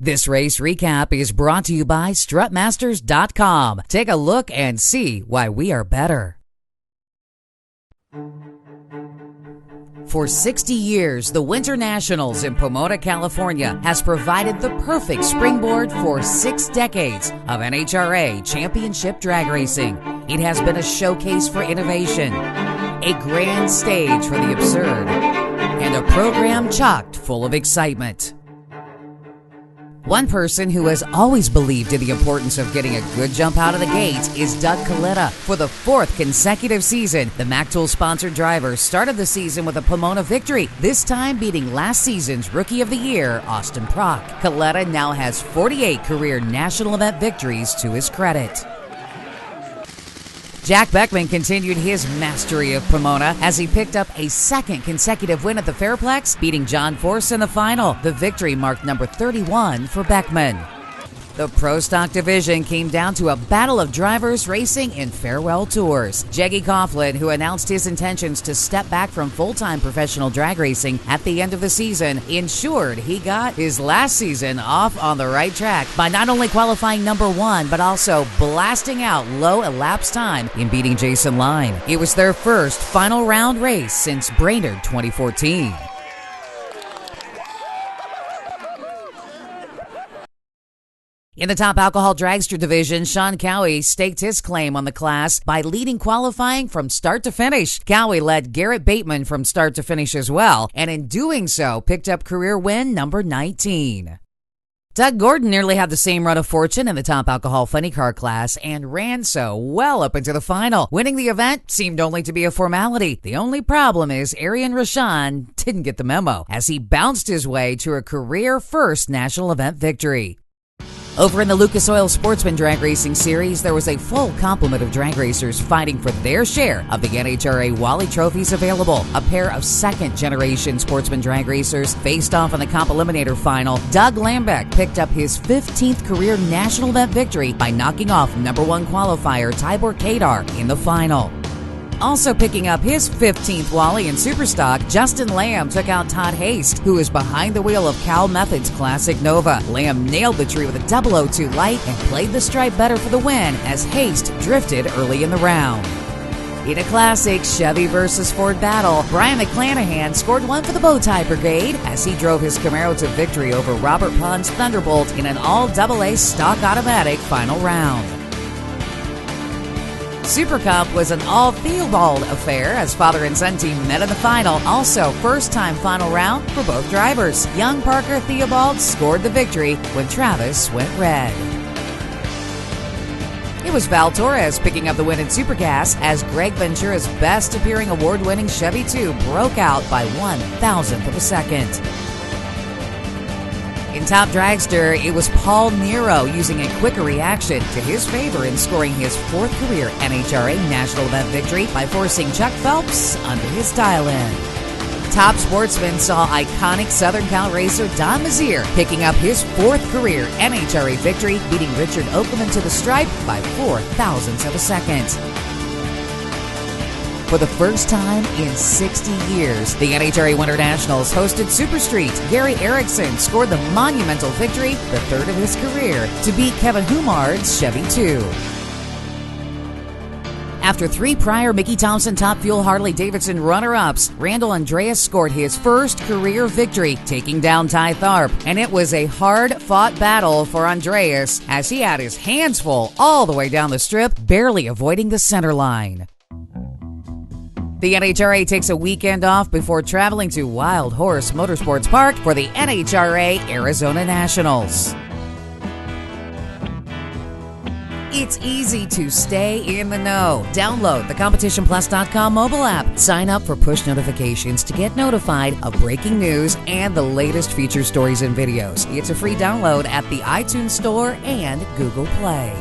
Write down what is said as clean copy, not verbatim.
This race recap is brought to you by strutmasters.com. Take a look and see why we are better. For 60 years, the Winternationals in Pomona, California has provided the perfect springboard for 6 decades of NHRA championship drag racing. It has been a showcase for innovation, a grand stage for the absurd, and a program chocked full of excitement. One person who has always believed in the importance of getting a good jump out of the gate is Kalitta. For the 4th consecutive season, the MacTool-sponsored driver started the season with a Pomona victory, this time beating last season's Rookie of the Year, Austin Prock. Kalitta now has 48 career national event victories to his credit. Beckman continued his mastery of Pomona as he picked up a 2nd consecutive win at the Fairplex, beating John Force in the final. The victory marked number 31 for Beckman. The Pro Stock division came down to a battle of drivers racing in farewell tours. Jeg Coughlin, who announced his intentions to step back from full-time professional drag racing at the end of the season, ensured he got his last season off on the right track by not only qualifying number 1, but also blasting out low elapsed time in beating Jason Line. It was their first final round race since Brainerd 2014. In the top alcohol dragster division, Sean Cowie staked his claim on the class by leading qualifying from start to finish. Cowie led Garrett Bateman from start to finish as well, and in doing so, picked up career win number 19. Doug Gordon nearly had the same run of fortune in the top alcohol funny car class and ran so well up into the final. Winning the event seemed only to be a formality. The only problem is Arian Rashan didn't get the memo as he bounced his way to a career first national event victory. Over in the Lucas Oil Sportsman Drag Racing Series, there was a full complement of drag racers fighting for their share of the NHRA Wally trophies available. A pair of second-generation sportsman drag racers faced off in the Comp Eliminator final. Doug Lambeck picked up his 15th career national event victory by knocking off number 1 qualifier Tybor Kadar in the final. Also picking up his 15th Wally in Superstock, Justin Lamb took out Todd Haste, who is behind the wheel of Cal Method's Classic Nova. Lamb nailed the tree with a 002 light and played the stripe better for the win as Haste drifted early in the round. In a classic Chevy versus Ford battle, Brian McClanahan scored one for the Bowtie Brigade as he drove his Camaro to victory over Robert Pond's Thunderbolt in an all-AA stock automatic final round. Super Cup was an all-Theobald affair as father and son team met in the final. Also, first-time final round for both drivers. Young Parker Theobald scored the victory when Travis went red. It was Val Torres picking up the win in Supergas as Greg Ventura's best-appearing award-winning Chevy 2 broke out by 1/1000th of a second. In Top Dragster, it was Paul Nhra using a quicker reaction to his favor in scoring his 4th career NHRA National Event victory by forcing Chuck Phelps under his dial-in. Top Sportsman saw iconic Southern Cal racer Don Mazier picking up his 4th career NHRA victory, beating Richard Okerman to the stripe by 0.04 of a second. For the first time in 60 years, the NHRA Winternationals hosted Super Street. Gary Erickson scored the monumental victory, the 3rd of his career, to beat Kevin Humard's Chevy 2. After 3 prior Mickey Thompson Top Fuel Harley-Davidson runner-ups, Randall Andreas scored his first career victory, taking down Ty Tharp. And it was a hard-fought battle for Andreas as he had his hands full all the way down the strip, barely avoiding the center line. The NHRA takes a weekend off before traveling to Wild Horse Motorsports Park for the NHRA Arizona Nationals. It's easy to stay in the know. Download the CompetitionPlus.com mobile app. Sign up for push notifications to get notified of breaking news and the latest feature stories and videos. It's a free download at the iTunes Store and Google Play.